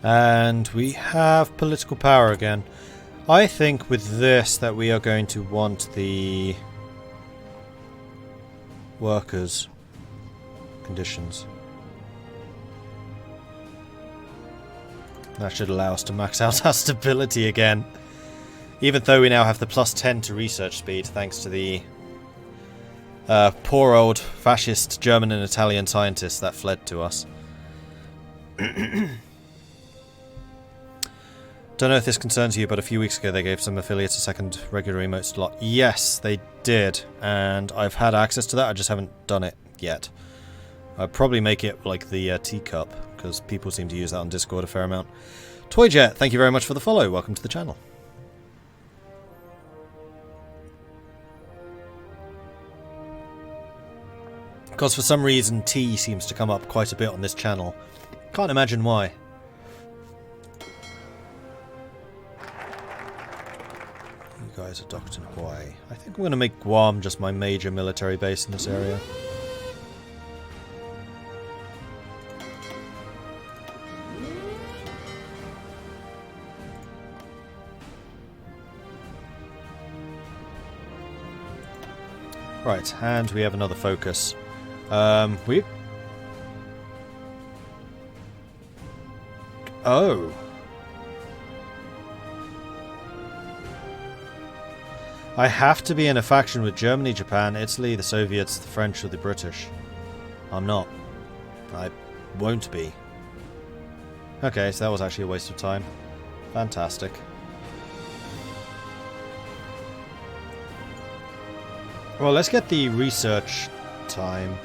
And we have political power again. I think with this that we are going to want the workers' conditions. That should allow us to max out our stability again. Even though we now have the +10 to research speed, thanks to the poor old fascist German and Italian scientists that fled to us. Don't know if this concerns you, but a few weeks ago they gave some affiliates a second regular remote slot. Yes, they did, and I've had access to that, I just haven't done it yet. I'd probably make it like the teacup, because people seem to use that on Discord a fair amount. Toyjet, thank you very much for the follow. Welcome to the channel. Because for some reason tea seems to come up quite a bit on this channel. Can't imagine why. You guys are docked in Hawaii. I think I'm going to make Guam just my major military base in this area. Right, and we have another focus. Oh. I have to be in a faction with Germany, Japan, Italy, the Soviets, the French, or the British. I'm not. I won't be. Okay, so that was actually a waste of time. Fantastic. Well, let's get the research time.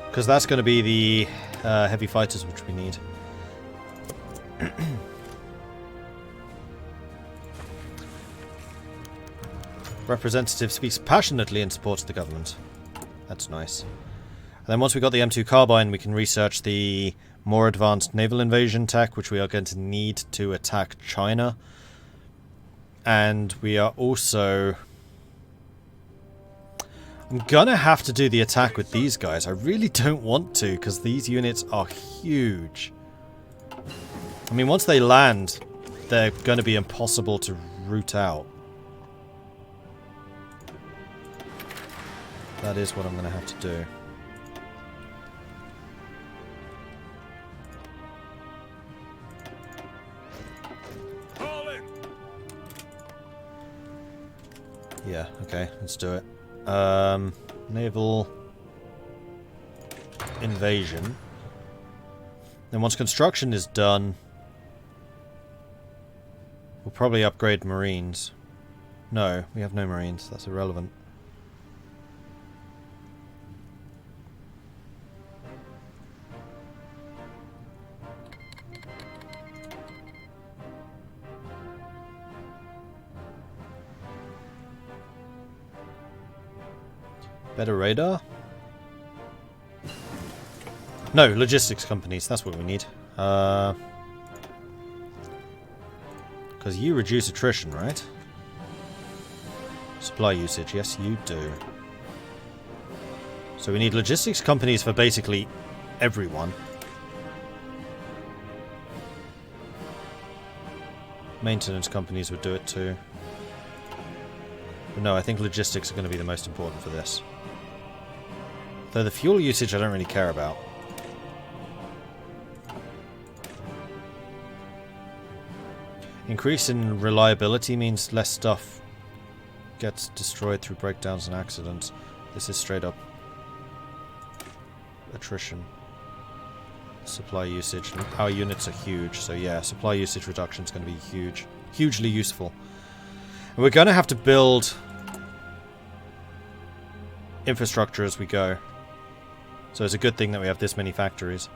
Because that's going to be the heavy fighters which we need. Representative speaks passionately in support of the government. That's nice. And then once we've got the M2 carbine, we can research the more advanced naval invasion tech, which we are going to need to attack China. And we are also... I'm gonna have to do the attack with these guys. I really don't want to, because these units are huge. I mean, once they land, they're gonna be impossible to root out. That is what I'm gonna have to do. Yeah, okay, let's do it. Naval invasion. Then once construction is done, we'll probably upgrade Marines. No, we have no Marines. That's irrelevant. Better radar? No, logistics companies, that's what we need. Because you reduce attrition, right? Supply usage, yes you do. So we need logistics companies for basically everyone. Maintenance companies would do it too. But no, I think logistics are going to be the most important for this. Though the fuel usage I don't really care about. Increase in reliability means less stuff gets destroyed through breakdowns and accidents. This is straight up attrition. Supply usage. Our units are huge, so yeah, supply usage reduction is going to be huge. Hugely useful. And we're going to have to build infrastructure as we go. So it's a good thing that we have this many factories.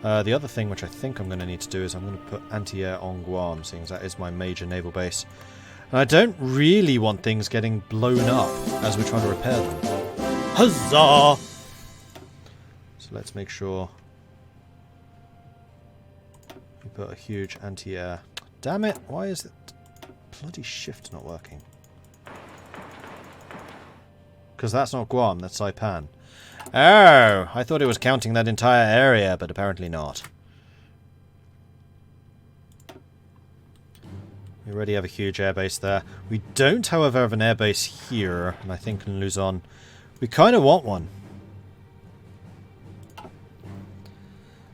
The other thing which I think I'm going to need to do is I'm going to put anti-air on Guam, seeing as that is my major naval base. And I don't really want things getting blown up as we're trying to repair them. Huzzah! So let's make sure we put a huge anti-air. Damn it! Why is it bloody shift not working? Because that's not Guam, that's Saipan. Oh, I thought it was counting that entire area, but apparently not. We already have a huge airbase there. We don't, however, have an airbase here, and I think in Luzon. We kind of want one.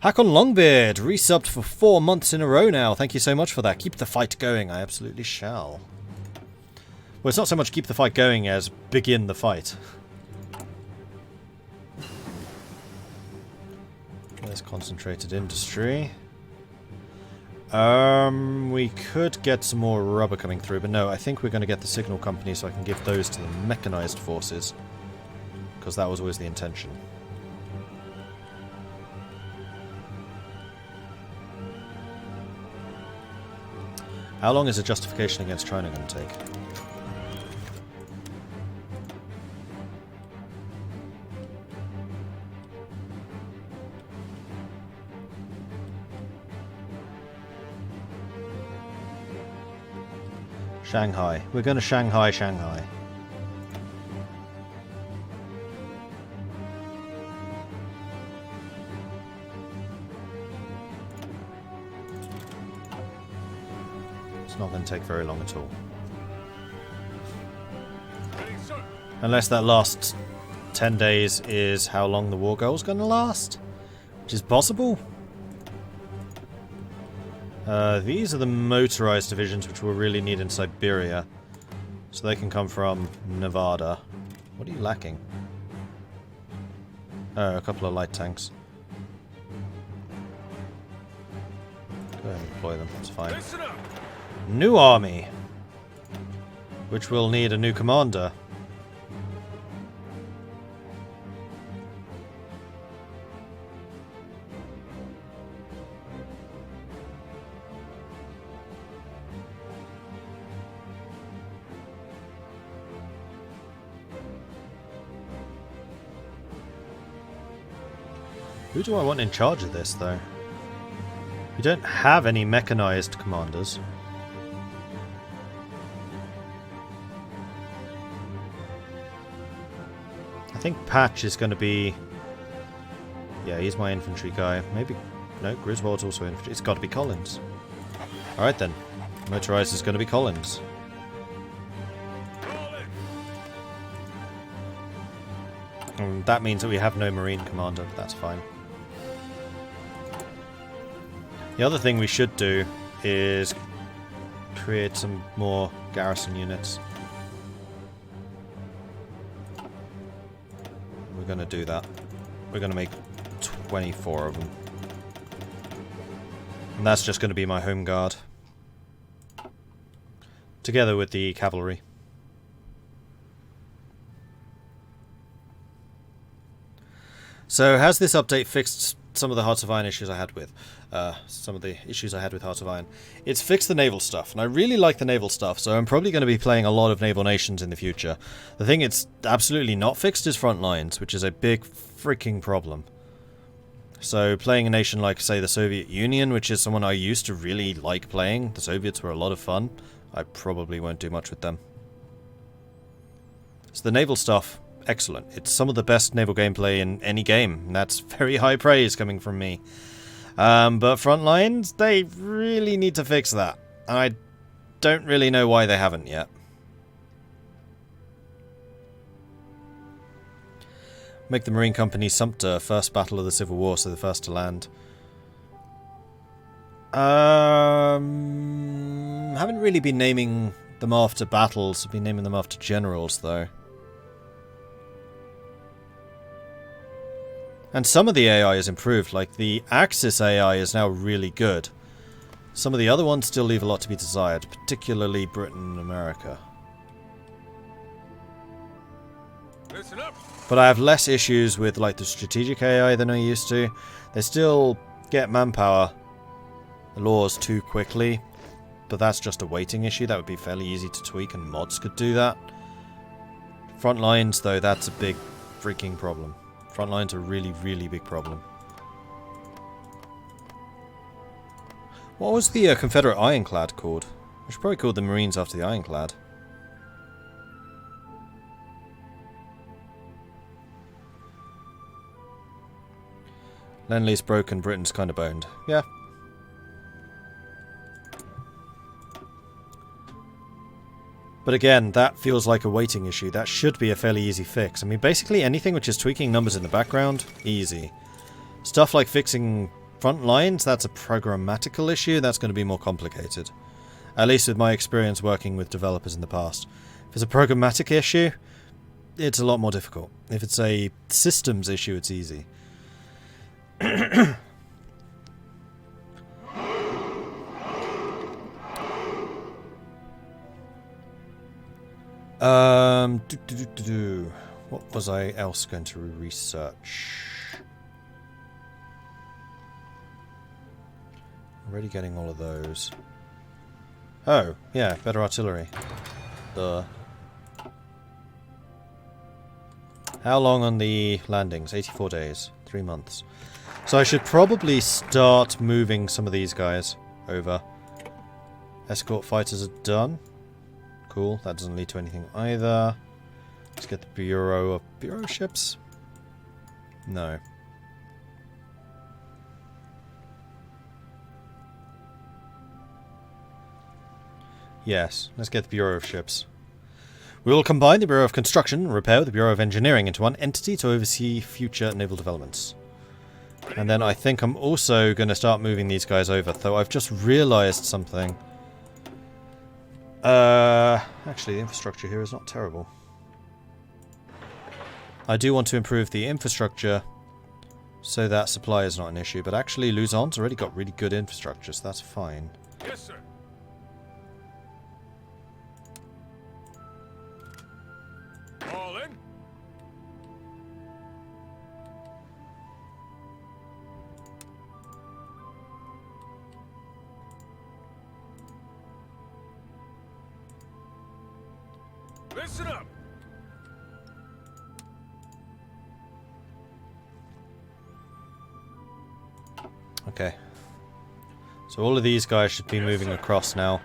Hakon Longbeard, resubbed for 4 months in a row now. Thank you so much for that. Keep the fight going. I absolutely shall. Well, it's not so much keep the fight going as begin the fight. There's concentrated industry. We could get some more rubber coming through, but no, I think we're going to get the signal company so I can give those to the mechanized forces. Because that was always the intention. How long is a justification against China going to take? Shanghai. We're going to Shanghai, Shanghai. It's not going to take very long at all. Unless that last 10 days is how long the war goal is going to last. Which is possible. These are the motorized divisions which we'll really need in Siberia. So they can come from Nevada. What are you lacking? Oh, a couple of light tanks. Go ahead and deploy them, that's fine. New army! Which will need a new commander. Who do I want in charge of this, though? We don't have any mechanized commanders. I think Patch is going to be... Yeah, he's my infantry guy. Maybe... No, Griswold's also infantry. It's got to be Collins. Alright then. Motorized is going to be Collins. And that means that we have no Marine commander, but that's fine. The other thing we should do is create some more garrison units. We're going to do that. We're going to make 24 of them. And that's just going to be my home guard. Together with the cavalry. So has this update fixed some of the Hearts of Iron issues I had with? Hearts of Iron. It's fixed the naval stuff, and I really like the naval stuff, so I'm probably going to be playing a lot of naval nations in the future. The thing it's absolutely not fixed is front lines, which is a big freaking problem. So playing a nation like, say, the Soviet Union, which is someone I used to really like playing, the Soviets were a lot of fun, I probably won't do much with them. So the naval stuff, excellent. It's some of the best naval gameplay in any game, and that's very high praise coming from me. But front lines, they really need to fix that. And I don't really know why they haven't yet. Make the Marine Company Sumter, first battle of the Civil War, so the first to land. Haven't really been naming them after battles, I've been naming them after generals, though. And some of the AI is improved, like the Axis AI is now really good. Some of the other ones still leave a lot to be desired, particularly Britain and America. Listen up. But I have less issues with like the strategic AI than I used to. They still get manpower laws too quickly, but that's just a waiting issue. That would be fairly easy to tweak, and mods could do that. Front lines, though, that's a big freaking problem. Front lines are a really, really big problem. What was the Confederate ironclad called? I should probably call the Marines after the ironclad. Lend-Lease broken, Britain's kind of boned. Yeah. But again, that feels like a waiting issue. That should be a fairly easy fix. I mean, basically anything which is tweaking numbers in the background, easy. Stuff like fixing front lines, that's a programmatical issue. That's going to be more complicated. At least with my experience working with developers in the past. If it's a programmatic issue, it's a lot more difficult. If it's a systems issue, it's easy. What was I else going to research? Already getting all of those. Oh, yeah, better artillery. Duh. How long on the landings? 84 days. 3 months. So I should probably start moving some of these guys over. Escort fighters are done. Cool, that doesn't lead to anything either. Let's get the Bureau ships? No. Yes, let's get the Bureau of Ships. We will combine the Bureau of Construction and Repair with the Bureau of Engineering into one entity to oversee future naval developments. And then I think I'm also going to start moving these guys over, though I've just realised something. Actually, the infrastructure here is not terrible. I do want to improve the infrastructure so that supply is not an issue, but actually Luzon's already got really good infrastructure, so that's fine. Yes, sir. All in. Listen up. Okay. So all of these guys should be moving across now.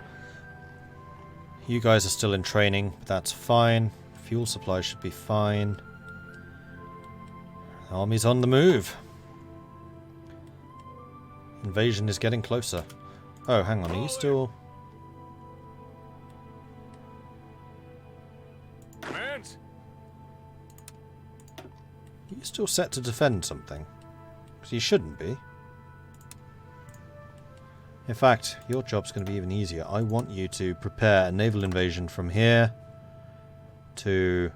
You guys are still in training, but that's fine. Fuel supply should be fine. Army's on the move. Invasion is getting closer. Oh, hang on, are you still... Commands. Are you still set to defend something? Because you shouldn't be. In fact, your job's going to be even easier. I want you to prepare a naval invasion from here to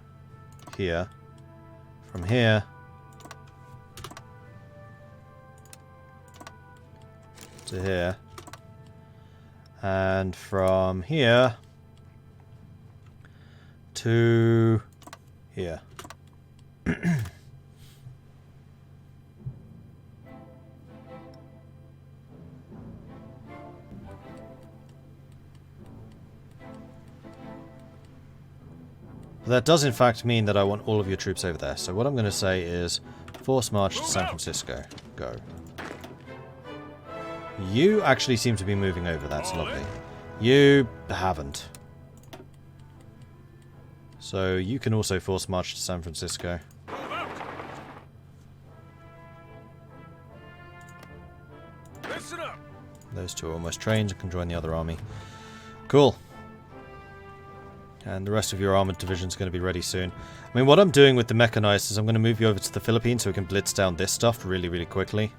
here. From here to here. And from here to here. That does in fact mean that I want all of your troops over there. So what I'm going to say is force march to San Francisco. Go. You actually seem to be moving over. That's lovely. You haven't. So you can also force march to San Francisco. Listen up. Those two are almost trained and can join the other army. Cool. And the rest of your armoured division is going to be ready soon. I mean, what I'm doing with the mechanised is I'm going to move you over to the Philippines so we can blitz down this stuff really, really quickly.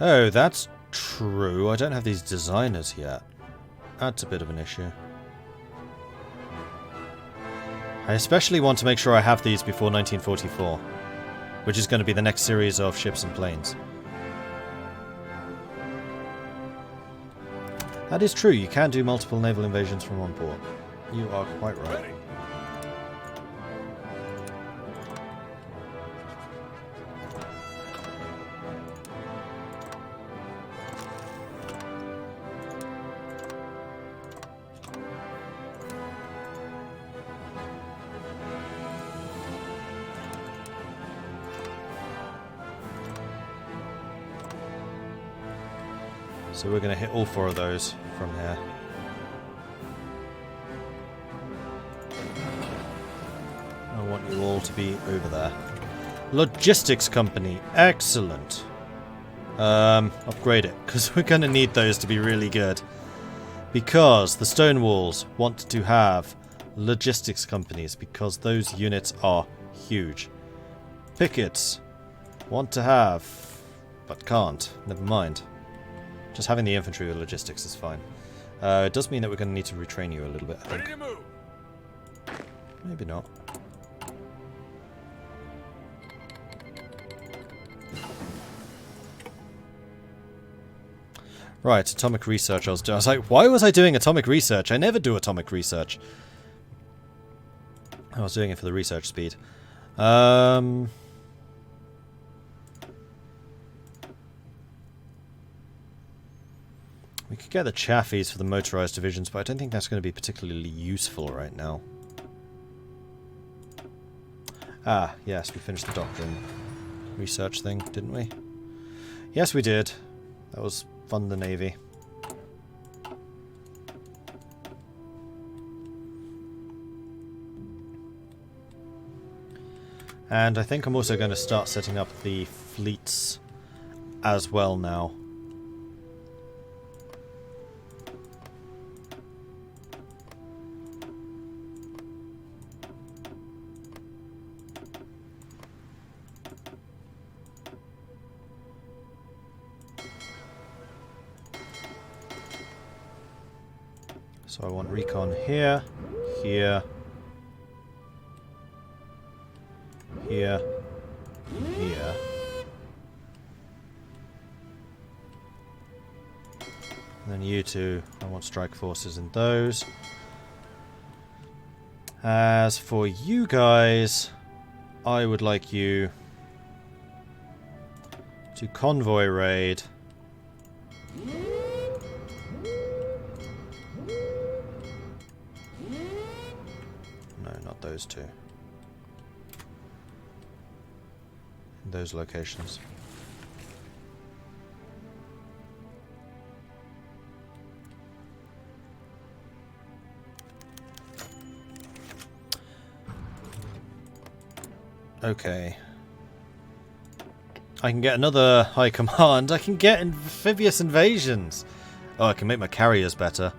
Oh, that's true. I don't have these designers yet. That's a bit of an issue. I especially want to make sure I have these before 1944, which is going to be the next series of ships and planes. That is true, you can do multiple naval invasions from one port. You are quite right. Ready. So we're going to hit all 4 of those from here. I want you all to be over there. Logistics company, excellent. Upgrade it, because we're going to need those to be really good. Because the stone walls want to have logistics companies, because those units are huge. Pickets want to have, but can't. Never mind. Just having the infantry with logistics is fine. It does mean that we're going to need to retrain you a little bit, I think. Ready to move. Maybe not. Right, atomic research I was doing. I was like, why was I doing atomic research? I never do atomic research. I was doing it for the research speed. We could get the chaffies for the motorized divisions, but I don't think that's going to be particularly useful right now. Ah, yes, we finished the doctrine research thing, didn't we? Yes, we did. That was fund the Navy. And I think I'm also going to start setting up the fleets as well now. So I want recon here, here, here, here. And then you two, I want strike forces in those. As for you guys, I would like you to convoy raid. No, not those two. In those locations. Okay. I can get another high command. I can get amphibious invasions. Oh, I can make my carriers better.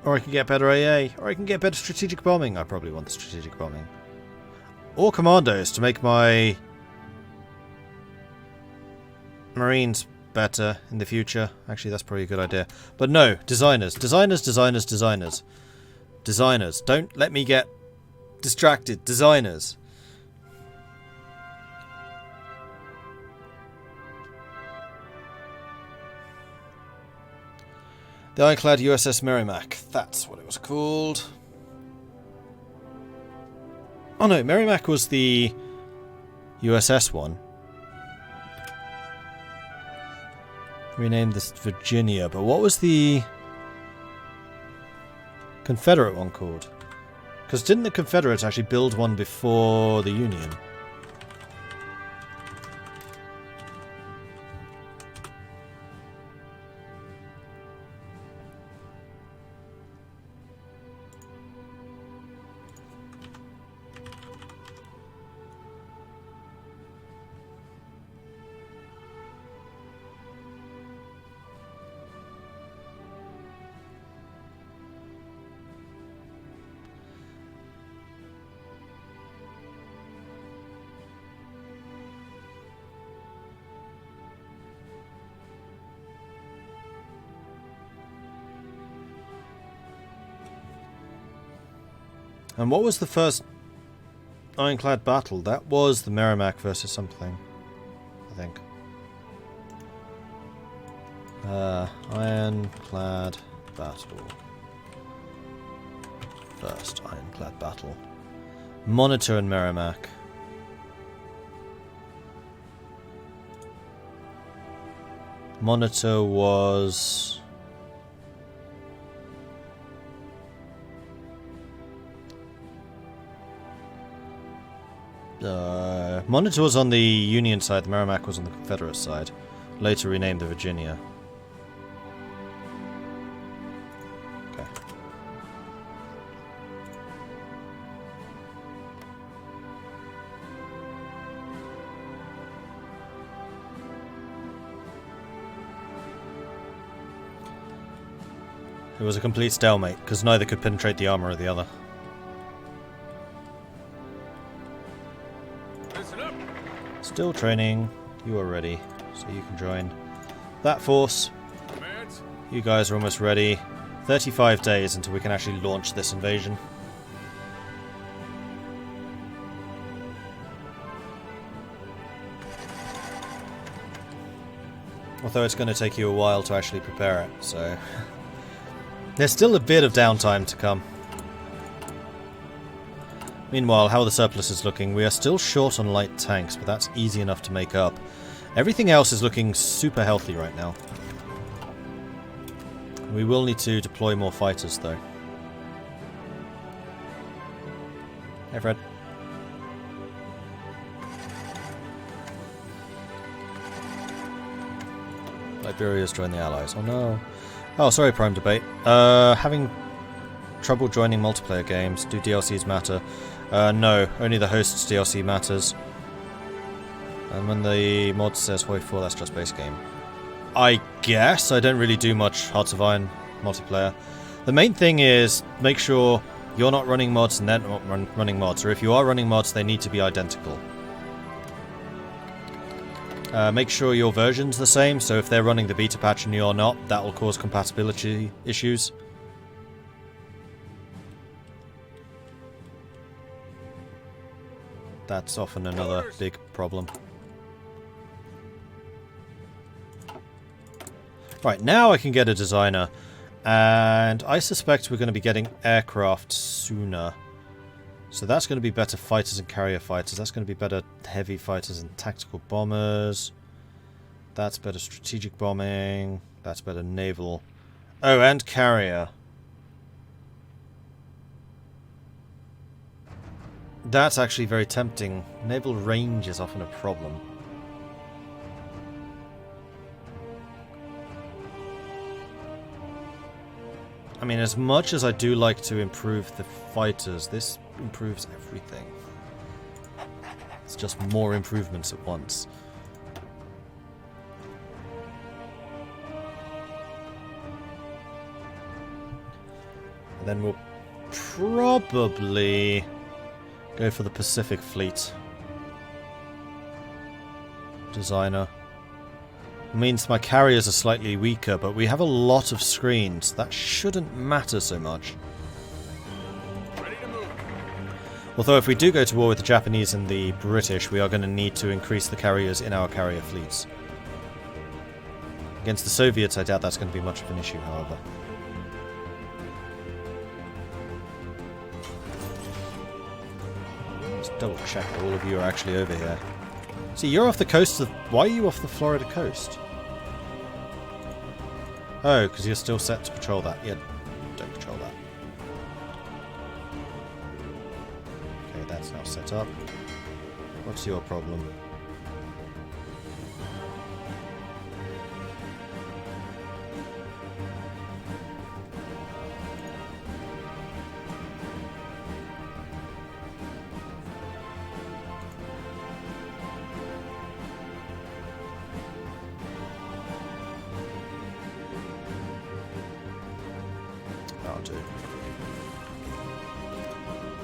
Or I can get better AA. Or I can get better strategic bombing. I probably want the strategic bombing. Or commandos to make my marines better in the future. Actually, that's probably a good idea. But no, designers. Designers, designers, designers. Designers. Don't let me get distracted. Designers. The ironclad USS Merrimack. That's what it was called. Oh no, Merrimack was the USS one. Renamed this Virginia, but what was the Confederate one called? Because didn't the Confederates actually build one before the Union? And what was the first ironclad battle? That was the Merrimack versus something, I think. Ironclad battle. First ironclad battle. Monitor and Merrimack. Monitor was... Monitor was on the Union side, the Merrimack was on the Confederate side. Later renamed the Virginia. Okay. It was a complete stalemate, because neither could penetrate the armor of the other. Listen up. Still training. You are ready, so you can join that force. Commands. You guys are almost ready. 35 days until we can actually launch this invasion. Although it's going to take you a while to actually prepare it, so... There's still a bit of downtime to come. Meanwhile, how are the surpluses looking? We are still short on light tanks, but that's easy enough to make up. Everything else is looking super healthy right now. We will need to deploy more fighters, though. Hey, Fred. Liberia's joined the Allies. Oh no. Oh, sorry, Prime Debate. Having trouble joining multiplayer games. Do DLCs matter? No, only the host's DLC matters. And when the mod says Hoi 4, that's just base game. I guess. I don't really do much Hearts of Iron multiplayer. The main thing is make sure you're not running mods and they're not running mods. Or if you are running mods, they need to be identical. Make sure your version's the same, so if they're running the beta patch and you're not, that will cause compatibility issues. That's often another big problem. Right, now I can get a designer, and I suspect we're going to be getting aircraft sooner. So that's going to be better fighters and carrier fighters. That's going to be better heavy fighters and tactical bombers. That's better strategic bombing. That's better naval. Oh, and carrier. That's actually very tempting. Naval range is often a problem. I mean, as much as I do like to improve the fighters, this improves everything. It's just more improvements at once. And then we'll probably go for the Pacific Fleet. Designer. Means my carriers are slightly weaker, but we have a lot of screens. That shouldn't matter so much. Ready to move. Although if we do go to war with the Japanese and the British, we are going to need to increase the carriers in our carrier fleets. Against the Soviets, I doubt that's going to be much of an issue, however. Let's double check that all of you are actually over here. See, you're off the coast of... Why are you off the Florida coast? Oh, because you're still set to patrol that. Yeah, don't patrol that. Okay, that's now set up. What's your problem?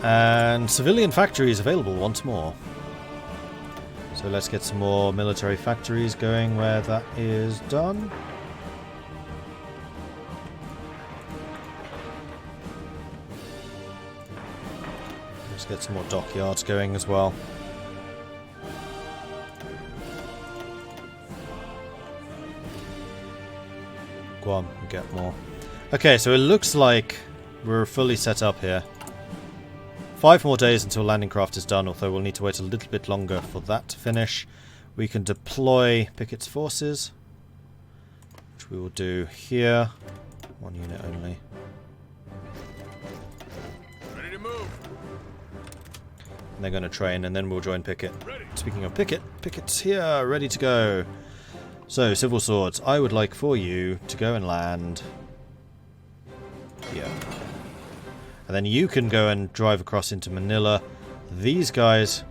And civilian factories available once more. So let's get some more military factories going where that is done. Let's get some more dockyards going as well. Guam, we get more. Okay, so it looks like we're fully set up here. 5 more days until landing craft is done, although we'll need to wait a little bit longer for that to finish. We can deploy Pickett's forces, which we will do here. 1 unit only. Ready to move. And they're going to train, and then we'll join Pickett. Ready. Speaking of Pickett, Pickett's here, ready to go. So, Civil Swords, I would like for you to go and land here. And then you can go and drive across into Manila. These guys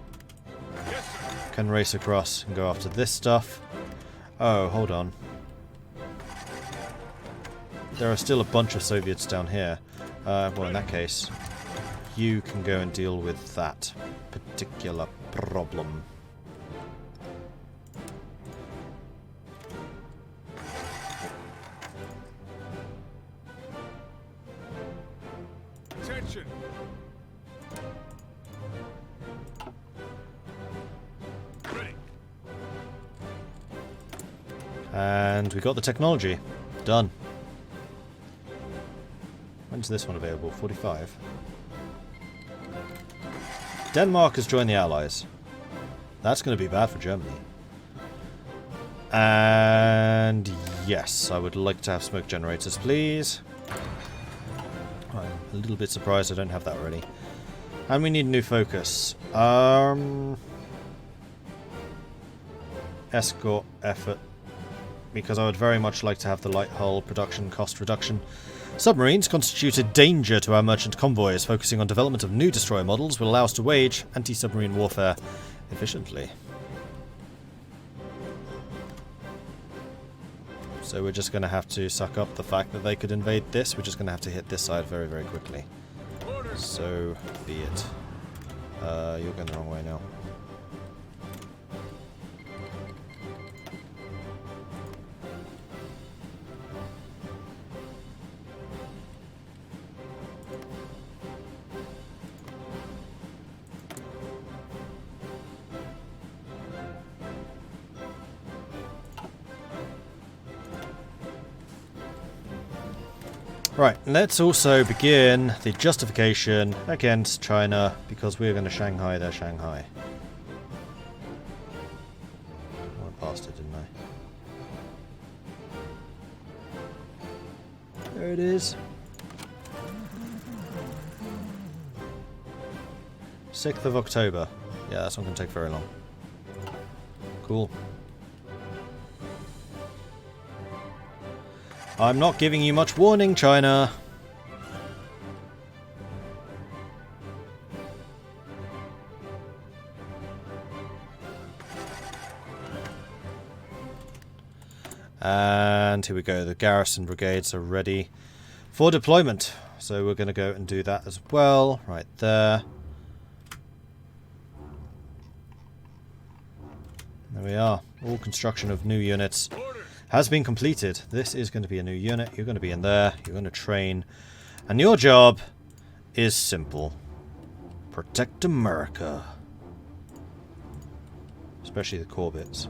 can race across and go after this stuff. Oh, hold on. there are still a bunch of Soviets down here. Well, in that case, you can go and deal with that particular problem. Attention. Ready. And we got the technology. Done. When's this one available? 45. Denmark has joined the Allies. That's going to be bad for Germany. And yes, I would like to have smoke generators, please. I'm a little bit surprised I don't have that already. And we need a new focus. Escort effort. Because I would very much like to have the light hull production cost reduction. Submarines constitute a danger to our merchant convoys. Focusing on development of new destroyer models will allow us to wage anti-submarine warfare efficiently. So we're just going to have to suck up the fact that they could invade this. We're just going to have to hit this side very, very quickly. So be it. You're going the wrong way now. Right, let's also begin the justification against China, because we're going to Shanghai their Shanghai. I went past it, didn't I? There it is. 6th of October. Yeah, that's not going to take very long. Cool. I'm not giving you much warning, China. And here we go. The garrison brigades are ready for deployment. So we're going to go and do that as well. Right there. There we are. All construction of new units has been completed. This is going to be a new unit. You're going to be in there. You're going to train. And your job is simple. Protect America. Especially the core bits.